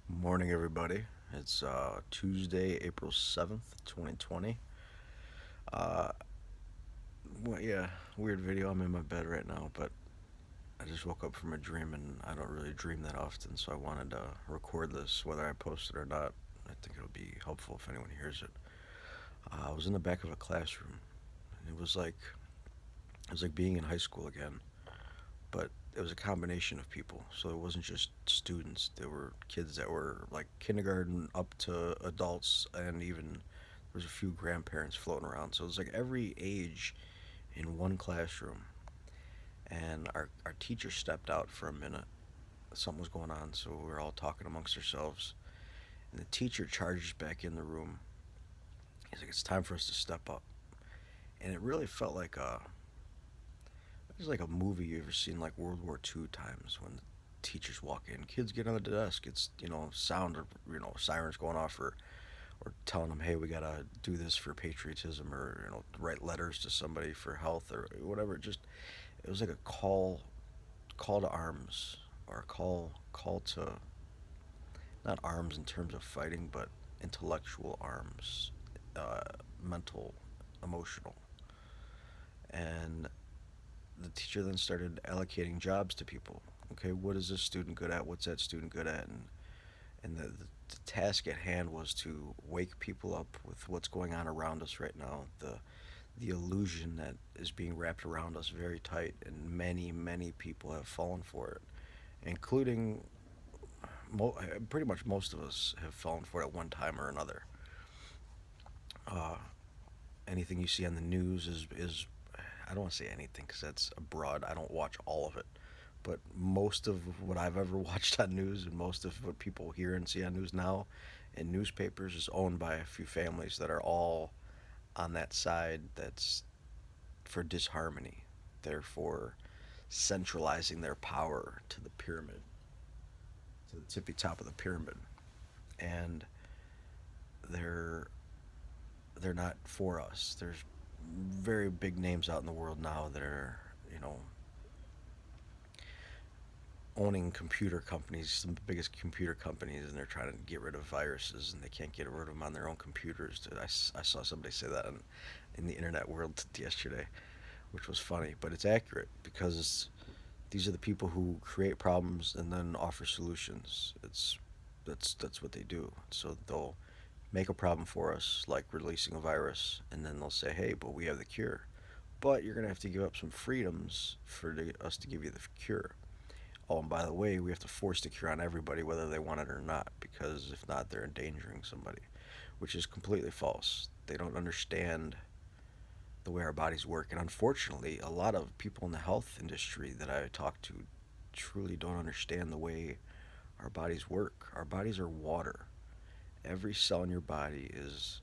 Morning, everybody. It's Tuesday, April 7th, 2020. Uh, yeah, weird video. I'm in my bed right now, but I just woke up from a dream and I don't really dream that often, so I wanted to record this whether I post it or not. I think it'll be helpful if anyone hears it. I was in the back of a classroom, and it was like being in high school again, but it was a combination of people. So it wasn't just students. There were kids that were like kindergarten up to adults, and even there was a few grandparents floating around. So it was like every age in one classroom. And our teacher stepped out for a minute. Something was going on, so we were all talking amongst ourselves. And the teacher charges back in the room. He's like, "It's time for us to step up." And it really felt like it was like a movie you ever seen, like World War II times, when the teachers walk in, kids get on the desk. It's sound of sirens going off, or telling them, "Hey, we gotta do this for patriotism," or write letters to somebody for health or whatever. It was like a call to arms, or a call to, not arms in terms of fighting, but intellectual arms, uh, mental, emotional. And the teacher then started allocating jobs to people. Okay, what is this student good at? What's that student good at? And the task at hand was to wake people up with what's going on around us right now. The illusion that is being wrapped around us very tight, and many people have fallen for it, including pretty much most of us have fallen for it at one time or another. Uh, Anything you see on the news is I don't want to say anything because that's broad. I don't watch all of it, but most of what I've ever watched on news, and most of what people hear and see on news now in newspapers, is owned by a few families that are all on that side that's for disharmony. They're for centralizing their power to the pyramid, to the tippy top of the pyramid, and they're they're not for us. There's very big names out in the world now that are, you know, owning computer companies, some of the biggest computer companies, and they're trying to get rid of viruses, and they can't get rid of them on their own computers. I saw somebody say that in the internet world yesterday, which was funny, but it's accurate because these are the people who create problems and then offer solutions. That's what they do. So they'll make a problem for us, like releasing a virus, and then they'll say, "Hey, but we have the cure. But you're gonna have to give up some freedoms for us to give you the cure. Oh, and by the way, we have to force the cure on everybody, whether they want it or not, because if not, they're endangering somebody," which is completely false. They don't understand the way our bodies work. And unfortunately, a lot of people in the health industry that I talk to truly don't understand the way our bodies work. Our bodies are water. Every cell in your body is,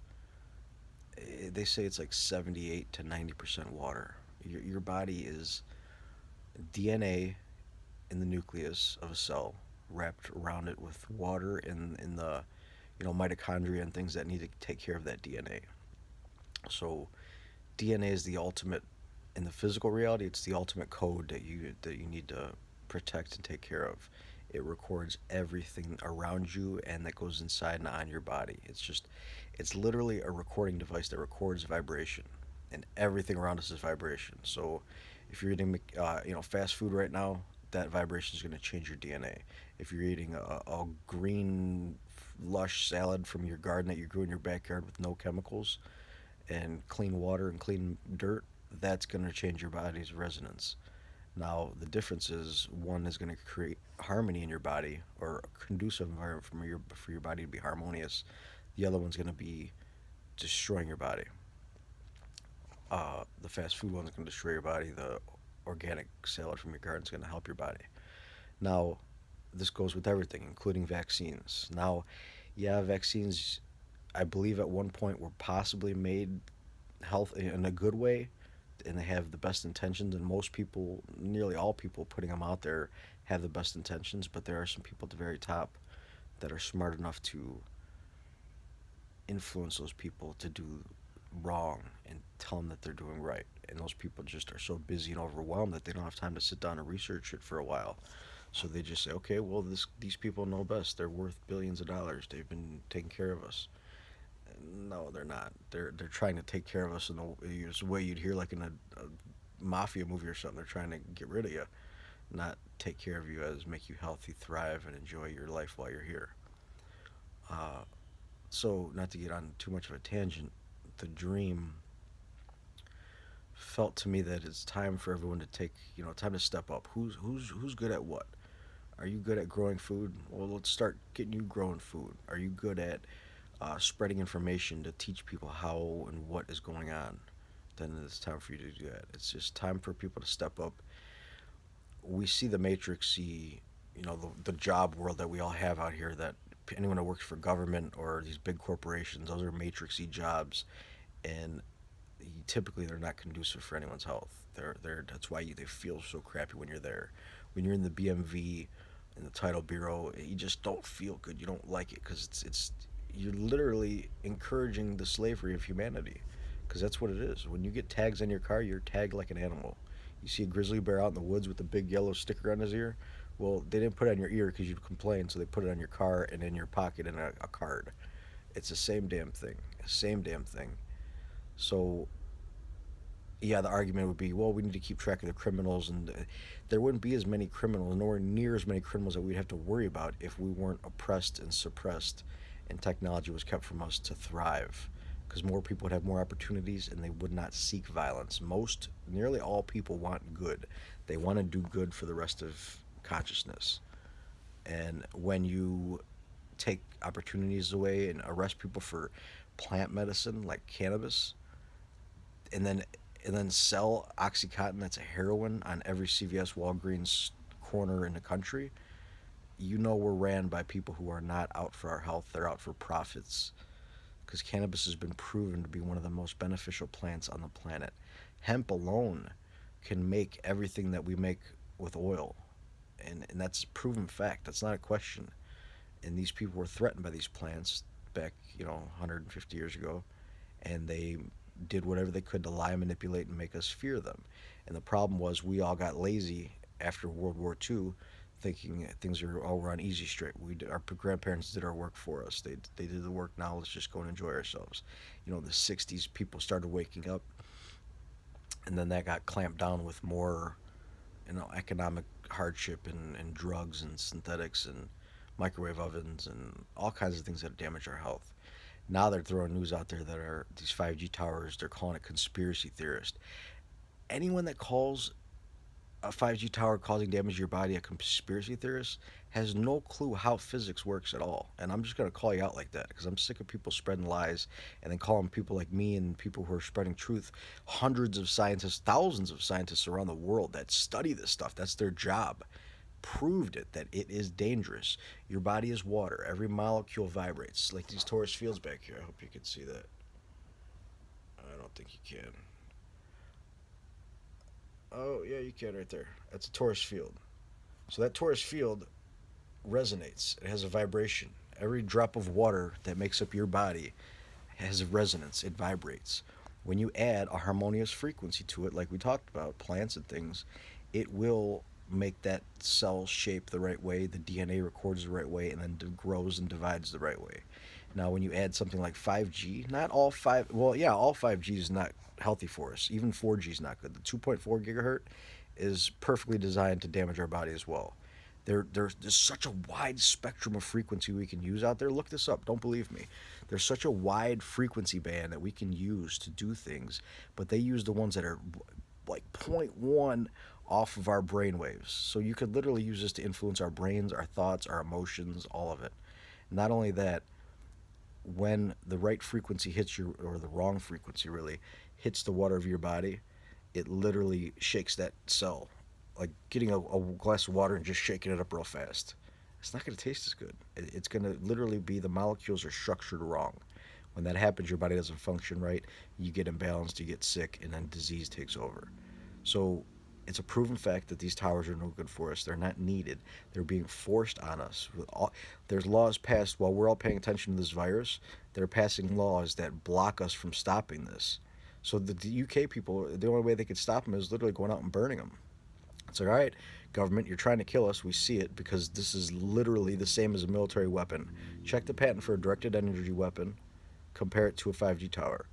they say it's like 78 to 90% water. Your body is DNA in the nucleus of a cell, wrapped around it with water in the mitochondria and things that need to take care of that DNA. So DNA is the ultimate, in the physical reality. It's the ultimate code that you need to protect and take care of. It records everything around you and that goes inside and on your body. It's literally a recording device that records vibration, and everything around us is vibration. So if you're eating fast food right now, that vibration is going to change your DNA. If you're eating a green lush salad from your garden that you grew in your backyard with no chemicals and clean water and clean dirt, that's going to change your body's resonance. Now, the difference is one is going to create harmony in your body, or a conducive environment for your body to be harmonious. The other one's going to be destroying your body. The fast food one's going to destroy your body. The organic salad from your garden is going to help your body. Now, this goes with everything, including vaccines. Now, yeah, vaccines, I believe at one point were possibly made health in a good way, and they have the best intentions, and most people, nearly all people putting them out there, have the best intentions, but there are some people at the very top that are smart enough to influence those people to do wrong and tell them that they're doing right. And those people just are so busy and overwhelmed that they don't have time to sit down and research it for a while. So they just say, okay, well, these people know best. They're worth billions of dollars. They've been taking care of us. No, they're not. They're trying to take care of us in the way you'd hear like in a mafia movie or something. They're trying to get rid of you, not take care of you as make you healthy, thrive, and enjoy your life while you're here. Uh, so, not to get on too much of a tangent, the dream felt to me that it's time for everyone to take, time to step up. Who's good at what? Are you good at growing food? Well, let's start getting you growing food. Are you good at spreading information to teach people how and what is going on? Then it's time for you to do that. It's just time for people to step up. We see the matrix, see, the job world that we all have out here. That anyone that works for government or these big corporations, those are matrixy jobs, and typically they're not conducive for anyone's health. That's why they feel so crappy when you're there. When you're in the BMV, in the title bureau, you just don't feel good. You don't like it because it's you're literally encouraging the slavery of humanity, because that's what it is. When you get tags on your car, you're tagged like an animal. You see a grizzly bear out in the woods with a big yellow sticker on his ear. Well, they didn't put it on your ear because you'd complain, so they put it on your car and in your pocket in a card. It's the same damn thing. Same damn thing. So yeah, the argument would be, well, we need to keep track of the criminals, and there wouldn't be as many criminals, nowhere near as many criminals that we'd have to worry about if we weren't oppressed and suppressed, and technology was kept from us to thrive. Because more people would have more opportunities, and they would not seek violence. Nearly all people want good. They want to do good for the rest of consciousness. And when you take opportunities away and arrest people for plant medicine like cannabis, and then sell OxyContin, that's a heroin, on every CVS, Walgreens corner in the country, we're ran by people who are not out for our health. They're out for profits. Because cannabis has been proven to be one of the most beneficial plants on the planet. Hemp alone can make everything that we make with oil. And that's proven fact. That's not a question. And these people were threatened by these plants back, 150 years ago, and they did whatever they could to lie, manipulate, and make us fear them. And the problem was we all got lazy after World War II, thinking things are all run easy straight. Our grandparents did our work for us. They did the work. Now let's just go and enjoy ourselves. The '60s, people started waking up, and then that got clamped down with more, economic hardship and drugs and synthetics and microwave ovens and all kinds of things that damage our health. Now they're throwing news out there that are these 5G towers. They're calling it conspiracy theorist. Anyone that calls a 5G tower causing damage to your body a conspiracy theorist has no clue how physics works at all. And I'm just going to call you out like that because I'm sick of people spreading lies and then calling people like me and people who are spreading truth. Hundreds of scientists, thousands of scientists around the world that study this stuff, that's their job, proved it that it is dangerous. Your body is water. Every molecule vibrates. Like these torus fields back here. I hope you can see that. I don't think you can. Oh, yeah, you can right there. That's a torus field. So that torus field resonates. It has a vibration. Every drop of water that makes up your body has a resonance. It vibrates. When you add a harmonious frequency to it, like we talked about, plants and things, it will make that cell shape the right way, the DNA records the right way, and then grows and divides the right way. Now, when you add something like 5G, not all well, yeah, all 5G is not healthy for us. Even 4G is not good. The 2.4 gigahertz is perfectly designed to damage our body as well. There's such a wide spectrum of frequency we can use out there. Look this up. Don't believe me. There's such a wide frequency band that we can use to do things, but they use the ones that are like zero point 0.1 off of our brain waves. So you could literally use this to influence our brains, our thoughts, our emotions, all of it. Not only that, when the right frequency hits your, or the wrong frequency really, hits the water of your body, it literally shakes that cell. Like getting a glass of water and just shaking it up real fast. It's not going to taste as good. It's going to literally be the molecules are structured wrong. When that happens, your body doesn't function right. You get imbalanced, you get sick, and then disease takes over. So it's a proven fact that these towers are no good for us. They're not needed. They're being forced on us. There's laws passed while we're all paying attention to this virus. They're passing laws that block us from stopping this. So the UK people, the only way they could stop them is literally going out and burning them. It's like, all right, Government, you're trying to kill us. We see it because this is literally the same as a military weapon. Check the patent for a directed energy weapon, compare it to a 5G tower.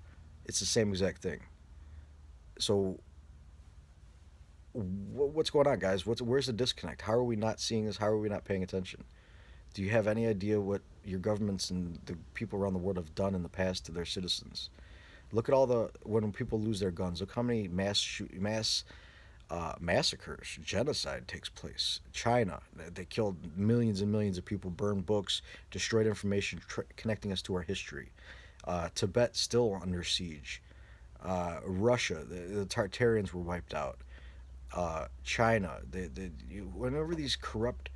It's the same exact thing. So, what's going on, guys? Where's the disconnect? How are we not seeing this? How are we not paying attention? Do you have any idea what your governments and the people around the world have done in the past to their citizens? Look at all the when people lose their guns. Look how many mass massacres, genocide takes place. China, they killed millions and millions of people, burned books, destroyed information connecting us to our history. Tibet still under siege. Russia, the Tartarians were wiped out. China, whenever these corrupt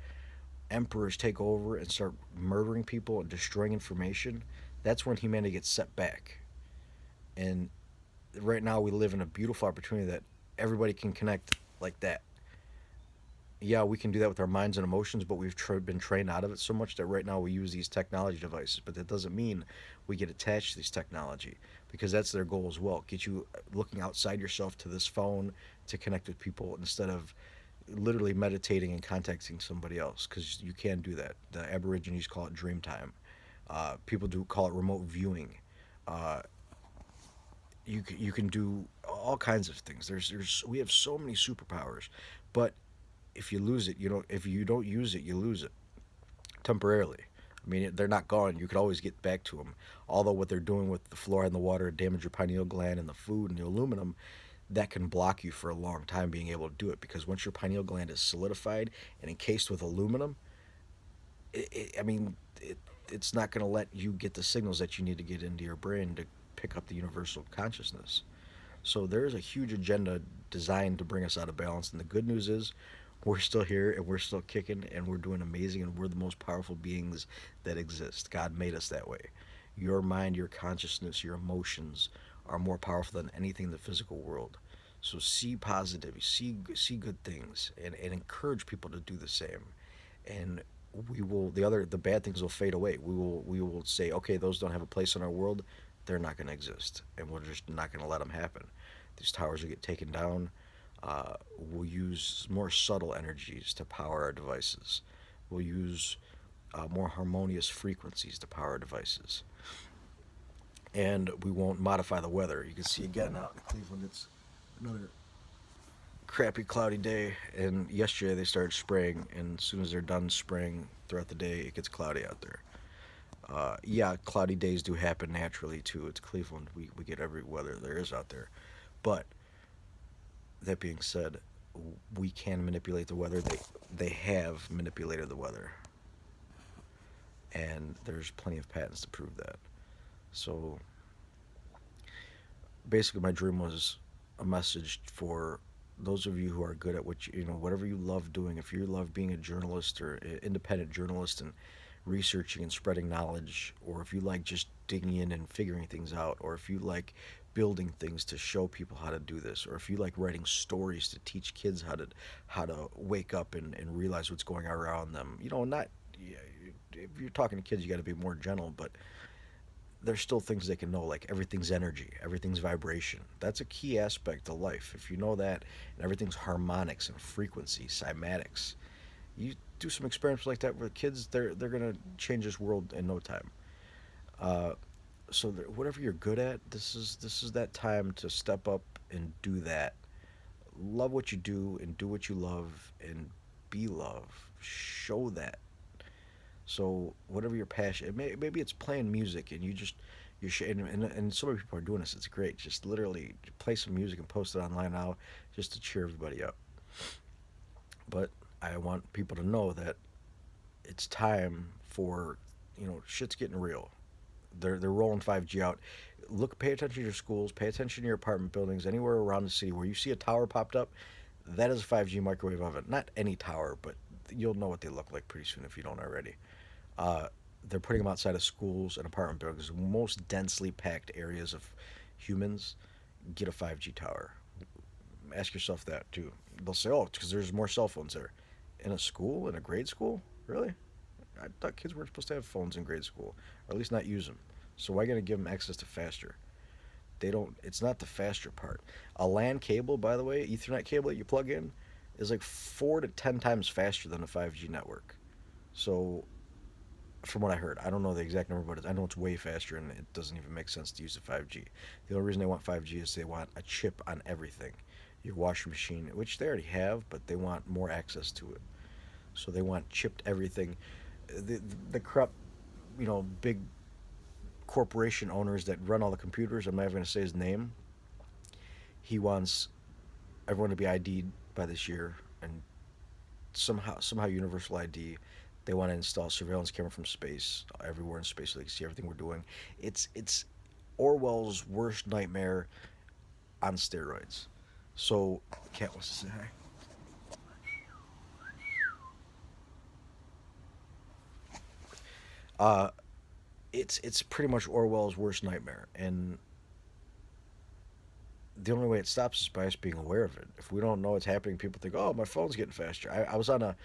emperors take over and start murdering people and destroying information, that's when humanity gets set back. And right now we live in a beautiful opportunity that everybody can connect like that. Yeah, we can do that with our minds and emotions, but we've been trained out of it so much that right now we use these technology devices. But that doesn't mean we get attached to this technology because that's their goal as well. Get you looking outside yourself to this phone to connect with people instead of literally meditating and contacting somebody else because you can do that. The Aborigines call it dream time. People do call it remote viewing. Uh, you can do all kinds of things. There's we have so many superpowers, but if you lose it, you don't. If you don't use it, you lose it temporarily. I mean, they're not gone. You could always get back to them. Although what they're doing with the fluoride in the water damage your pineal gland and the food and the aluminum, that can block you for a long time being able to do it because once your pineal gland is solidified and encased with aluminum, I mean, it's not going to let you get the signals that you need to get into your brain to pick up the universal consciousness. So there is a huge agenda designed to bring us out of balance. And the good news is we're still here and we're still kicking and we're doing amazing and we're the most powerful beings that exist. God made us that way. Your mind, your consciousness, your emotions are more powerful than anything in the physical world. So see positivity, see good things, and encourage people to do the same. And the bad things will fade away. We will say, okay, those don't have a place in our world. They're not going to exist, and we're just not going to let them happen. These towers will get taken down. We'll use more subtle energies to power our devices. We'll use more harmonious frequencies to power our devices, and we won't modify the weather. You can see again out in Cleveland, it's another crappy cloudy day, and yesterday they started spraying, and as soon as they're done spraying throughout the day, it gets cloudy out there. Yeah, cloudy days do happen naturally too. It's Cleveland. We get every weather there is out there. But that being said, we can manipulate the weather. They have manipulated the weather, and there's plenty of patents to prove that. So basically, my dream was a message for those of you who are good at whatever you love doing. If you love being a journalist or an independent journalist and researching and spreading knowledge, or if you like just digging in and figuring things out, or if you like building things to show people how to do this, or if you like writing stories to teach kids how to wake up and realize what's going on around them. Not yeah, if you're talking to kids, you got to be more gentle, but there's still things they can know, like everything's energy, everything's vibration. That's a key aspect of life. If you know that, and everything's harmonics and frequency, cymatics, you do some experiments like that with kids, they're gonna change this world in no time. Uh, so whatever you're good at, this is that time to step up and do that. Love what you do and do what you love and be love. Show that. So whatever your passion, maybe it's playing music and and so many people are doing this. It's great. Just literally play some music and post it online now, just to cheer everybody up. But I want people to know that it's time for shit's getting real. They're rolling 5G out. Pay attention to your schools, pay attention to your apartment buildings, anywhere around the city where you see a tower popped up. That is a 5G microwave oven. Not any tower, but you'll know what they look like pretty soon if you don't already. Uh, they're putting them outside of schools and apartment buildings, most densely packed areas of humans. Get a 5G tower. Ask yourself that too. They'll say, "Oh, it's because there's more cell phones there." In a school, in a grade school, really? I thought kids weren't supposed to have phones in grade school, or at least not use them. So why gonna give them access to faster? They don't. It's not the faster part. A LAN cable, by the way, Ethernet cable that you plug in, is like 4 to 10 times faster than a 5G network. So, from what I heard, I don't know the exact number, but I know it's way faster, and it doesn't even make sense to use the 5G. The only reason they want 5G is they want a chip on everything. Your washing machine, which they already have, but they want more access to it. So they want chipped everything. The corrupt, big corporation owners that run all the computers. I'm not even going to say his name. He wants everyone to be ID'd by this year, and somehow universal ID. They want to install surveillance camera from space everywhere in space so they can see everything we're doing. It's Orwell's worst nightmare on steroids. So, cat wants to say hi. Uh, it's pretty much Orwell's worst nightmare, and the only way it stops is by us being aware of it. If we don't know it's happening, people think, "Oh, my phone's getting faster." I was on a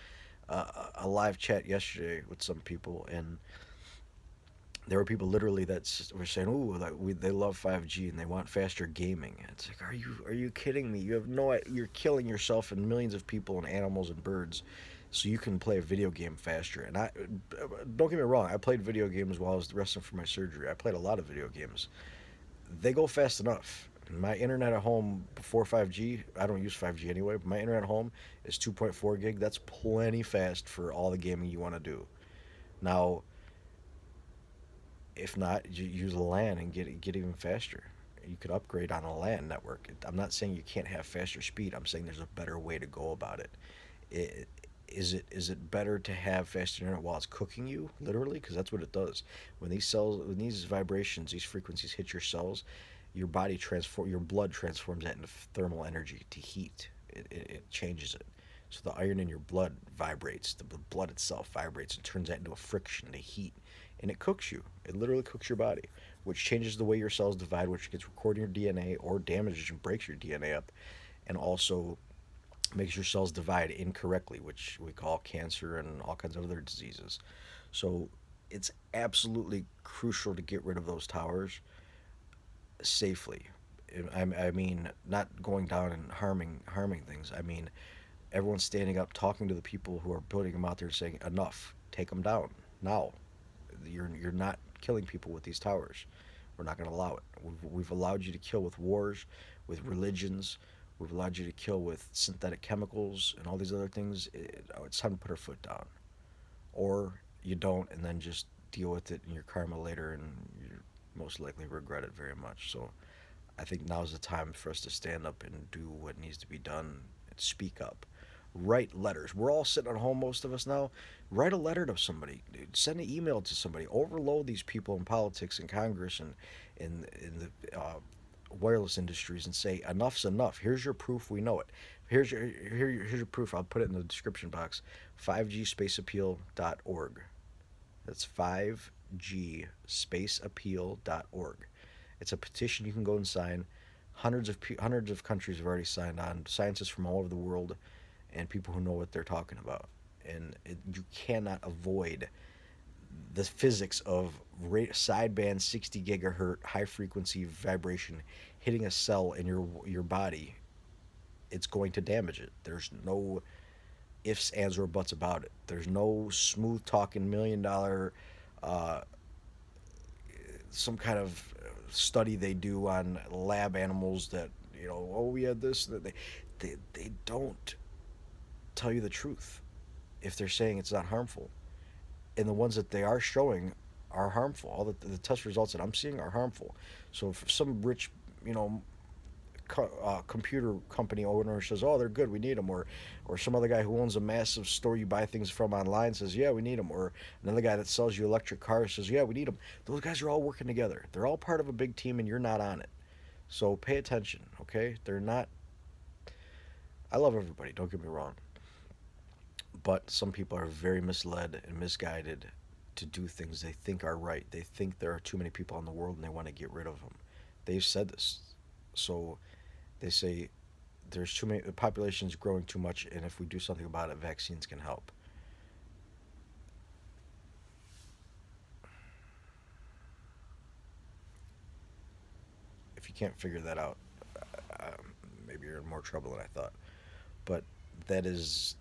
live chat yesterday with some people, and there were people literally that were saying, "Oh, like they love 5G and they want faster gaming." And it's like, are you kidding me? You have no, you're killing yourself and millions of people and animals and birds, so you can play a video game faster. And I don't get me wrong, I played video games while I was resting from my surgery. I played a lot of video games. They go fast enough. My internet at home before 5G, I don't use 5G anyway, but my internet at home is 2.4 gig. That's plenty fast for all the gaming you want to do. Now, if not, you use a LAN and get even faster. You could upgrade on a LAN network. I'm not saying you can't have faster speed. I'm saying there's a better way to go about it. it is it better to have faster internet while it's cooking you literally, because that's what it does. When these vibrations, these frequencies hit your cells, your blood transforms that into thermal energy to heat. It changes it. So the iron in your blood vibrates. The blood itself vibrates and turns that into a friction to heat, and it cooks you. It literally cooks your body, which changes the way your cells divide, which gets recording your DNA or damages and breaks your DNA up, and also makes your cells divide incorrectly, which we call cancer and all kinds of other diseases. So it's absolutely crucial to get rid of those towers safely. I mean, not going down and harming things. I mean, everyone's standing up, talking to the people who are putting them out there, saying, "Enough, take them down now. You're not killing people with these towers. We're not going to allow it. We've allowed you to kill with wars, with religions. We've allowed you to kill with synthetic chemicals and all these other things. It's time to put our foot down, or you don't, and then just deal with it in your karma later, and you most likely regret it very much. So I think now's the time for us to stand up and do what needs to be done and speak up. Write letters. We're all sitting at home, most of us now. Write a letter to somebody. Send an email to somebody. Overload these people in politics and Congress and in the wireless industries and say, enough's enough. Here's your proof. We know it. Here's your proof. I'll put it in the description box. 5gspaceappeal.org. That's 5gspaceappeal.org. It's a petition you can go and sign. Hundreds of countries have already signed on. Scientists from all over the world, and people who know what they're talking about. And you cannot avoid the physics of sideband 60 gigahertz high frequency vibration hitting a cell in your body. It's going to damage it. There's no ifs, ands, or buts about it. There's no smooth talking $1 million uh, some kind of study they do on lab animals that, oh, we had this, that they don't tell you the truth if they're saying it's not harmful, and the ones that they are showing are harmful. All the test results that I'm seeing are harmful. So if some rich, you know, computer company owner says, "Oh, they're good, we need them," or some other guy who owns a massive store you buy things from online says, "Yeah, we need them," or another guy that sells you electric cars says, "Yeah, we need them." Those guys are all working together. They're all part of a big team, and you're not on it. So pay attention, okay? They're not. I love everybody. Don't get me wrong, but some people are very misled and misguided to do things they think are right. They think there are too many people in the world and they want to get rid of them. They've said this. So they say there's too many, the population's growing too much, and if we do something about it, vaccines can help. If you can't figure that out, maybe you're in more trouble than I thought. But that is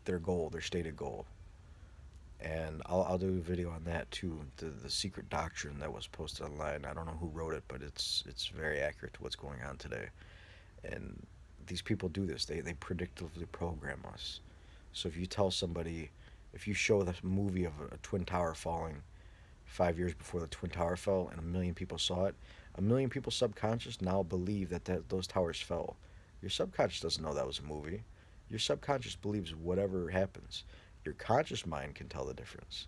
their goal, their stated goal. And I'll do a video on that too. The secret doctrine that was posted online. I don't know who wrote it, but it's very accurate to what's going on today. And these people do this. They predictively program us. So if you tell somebody, if you show the movie of a twin tower falling 5 years before the twin tower fell, and a million people saw it, a million people subconscious now believe that those towers fell. Your subconscious doesn't know that was a movie. Your subconscious believes whatever happens. Your conscious mind can tell the difference.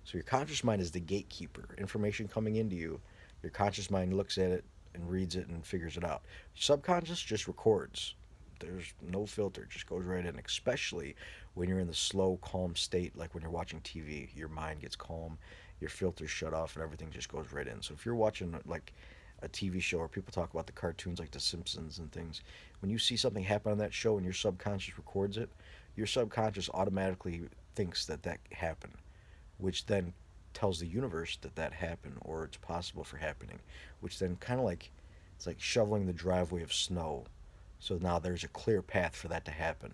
So your conscious mind is the gatekeeper. Information coming into you, your conscious mind looks at it and reads it and figures it out. Subconscious just records. There's no filter, it just goes right in, especially when you're in the slow, calm state, like when you're watching TV. Your mind gets calm, your filters shut off, and everything just goes right in. So if you're watching like a TV show or people talk about the cartoons like The Simpsons and things, when you see something happen on that show and your subconscious records it, your subconscious automatically thinks that that happened, which then tells the universe that that happened or it's possible for happening, which then kind of like it's like shoveling the driveway of snow. So now there's a clear path for that to happen.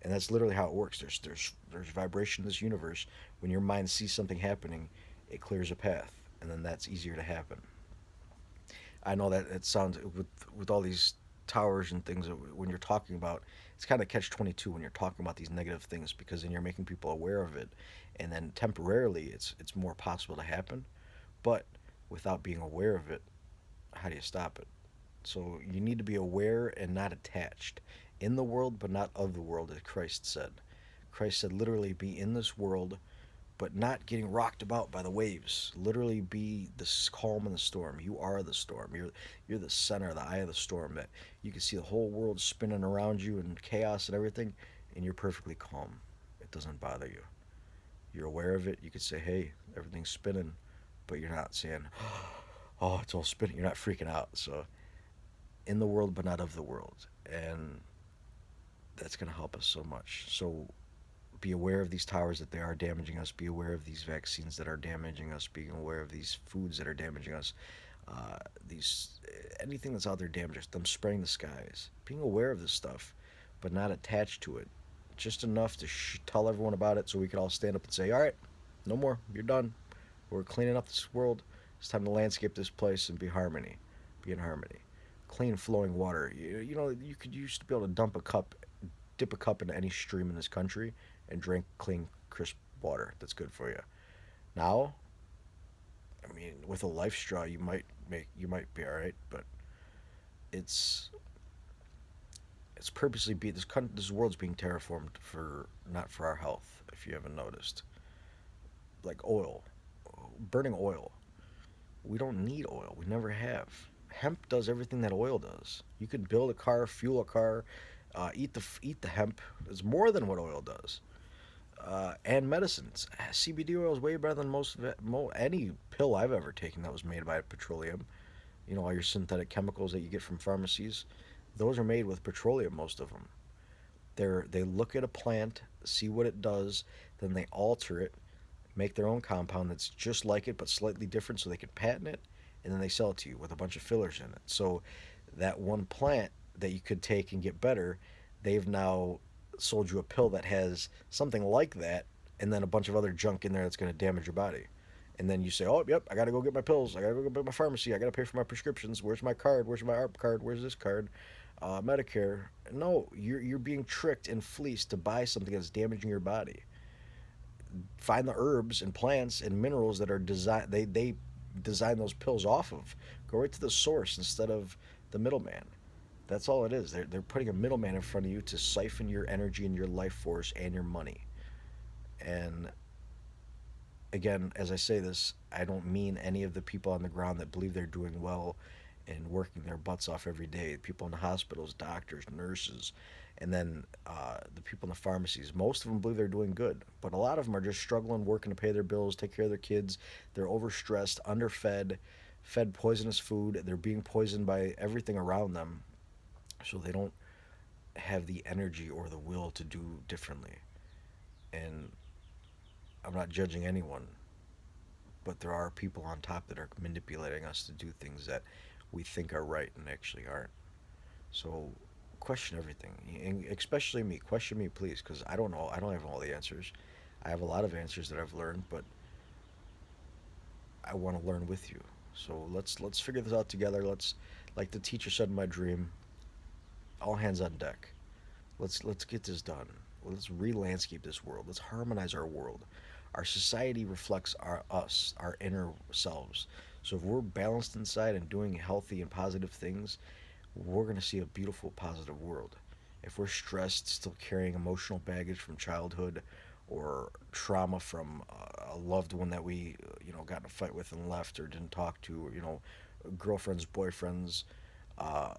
And that's literally how it works. There's vibration in this universe. When your mind sees something happening, it clears a path, and then that's easier to happen. I know that it sounds with all these towers and things when you're talking about it's kind of catch 22 when you're talking about these negative things because then you're making people aware of it, and then temporarily it's more possible to happen, but without being aware of it, how do you stop it? So you need to be aware and not attached, in the world but not of the world, as Christ said. Christ said literally be in this world but not getting rocked about by the waves. Literally be the calm in the storm. You are the storm. You're the center, the eye of the storm. That you can see the whole world spinning around you and chaos and everything, and you're perfectly calm. It doesn't bother you. You're aware of it. You could say, "Hey, everything's spinning," but you're not saying, "Oh, it's all spinning." You're not freaking out. So, in the world, but not of the world, and that's gonna help us so much. So be aware of these towers that they are damaging us. Be aware of these vaccines that are damaging us. Being aware of these foods that are damaging us. These anything that's out there damaging us. Them spraying the skies. Being aware of this stuff, but not attached to it. Just enough to tell everyone about it, so we can all stand up and say, "All right, no more. You're done. We're cleaning up this world. It's time to landscape this place and be harmony. Be in harmony. Clean flowing water. You know, you could used to be able to dip a cup into any stream in this country and drink clean, crisp water that's good for you. Now, I mean, with a life straw, you might be all right, but it's it's purposely this world's being terraformed for not for our health. If you haven't noticed, like oil, burning oil. We don't need oil. We never have. Hemp does everything that oil does. You can build a car, fuel a car, eat the hemp. It's more than what oil does. And medicines. CBD oil is way better than any pill I've ever taken that was made by petroleum. You know, all your synthetic chemicals that you get from pharmacies, those are made with petroleum. Most of them. They look at a plant, see what it does, then they alter it, make their own compound that's just like it but slightly different, so they can patent it, and then they sell it to you with a bunch of fillers in it. So that one plant that you could take and get better, they've now sold you a pill that has something like that, and then a bunch of other junk in there that's going to damage your body. And then you say, "Oh, yep, I got to go get my pills. I got to go get my pharmacy. I got to pay for my prescriptions. Where's my card? Where's my ARP card? Where's this card? Medicare." No, you're being tricked and fleeced to buy something that's damaging your body. Find the herbs and plants and minerals that are designed. They design those pills off of. Go right to the source instead of the middleman. That's all it is. They're putting a middleman in front of you to siphon your energy and your life force and your money. And again, as I say this, I don't mean any of the people on the ground that believe they're doing well and working their butts off every day. People in the hospitals, doctors, nurses, and then the people in the pharmacies. Most of them believe they're doing good, but a lot of them are just struggling, working to pay their bills, take care of their kids. They're overstressed, underfed, fed poisonous food. They're being poisoned by everything around them, so they don't have the energy or the will to do differently. And I'm not judging anyone, but there are people on top that are manipulating us to do things that we think are right and actually aren't. So question everything, and especially me. Question me, please, because I don't know. I don't have all the answers. I have a lot of answers that I've learned, but I want to learn with you. So let's figure this out together. Let's, like the teacher said in my dream, all hands on deck. Let's get this done. Let's re-landscape this world. Let's harmonize our world. Our society reflects our inner selves. So if we're balanced inside and doing healthy and positive things, we're going to see a beautiful, positive world. If we're stressed, still carrying emotional baggage from childhood or trauma from a loved one that we, got in a fight with and left or didn't talk to, or, girlfriends, boyfriends,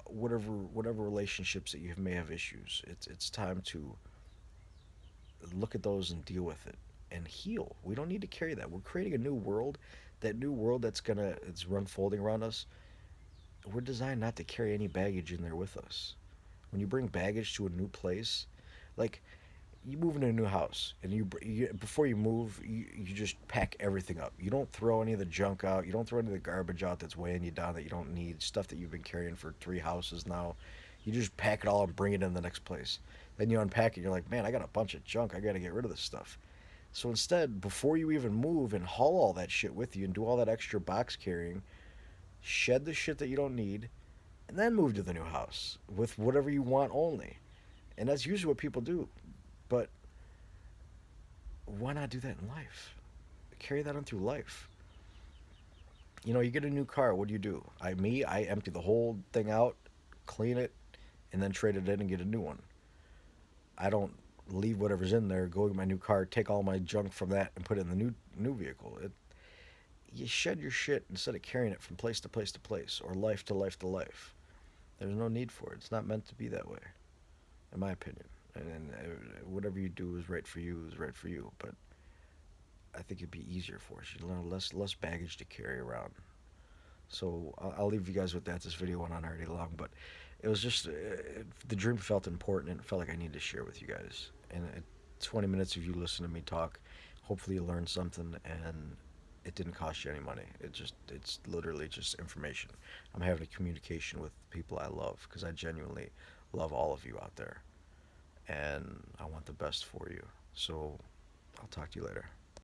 whatever relationships that you may have issues, it's time to look at those and deal with it and heal. We don't need to carry that. We're creating a new world. That new world it's unfolding around us. We're designed not to carry any baggage in there with us. When you bring baggage to a new place, like you move into a new house and you before you move, you just pack everything up. You don't throw any of the junk out. You don't throw any of the garbage out that's weighing you down that you don't need, stuff that you've been carrying for three houses now. You just pack it all and bring it in the next place. Then you unpack it and you're like, man, I got a bunch of junk. I got to get rid of this stuff. So instead, before you even move and haul all that shit with you and do all that extra box carrying, shed the shit that you don't need, and then move to the new house with whatever you want only. And that's usually what people do. But why not do that in life? Carry that on through life. You get a new car. What do? I empty the whole thing out, clean it, and then trade it in and get a new one. I don't leave whatever's in there, go to my new car, take all my junk from that, and put it in the new vehicle. You shed your shit instead of carrying it from place to place to place or life to life to life. There's no need for it. It's not meant to be that way, in my opinion. And whatever you do is right for you is right for you. But I think it'd be easier for us. You learn less baggage to carry around. So I'll leave you guys with that. This video went on already long, but it was just the dream felt important and it felt like I needed to share with you guys. And 20 minutes of you listening to me talk, hopefully you learned something and it didn't cost you any money. It's literally just information. I'm having a communication with people I love because I genuinely love all of you out there, and I want the best for you. So I'll talk to you later.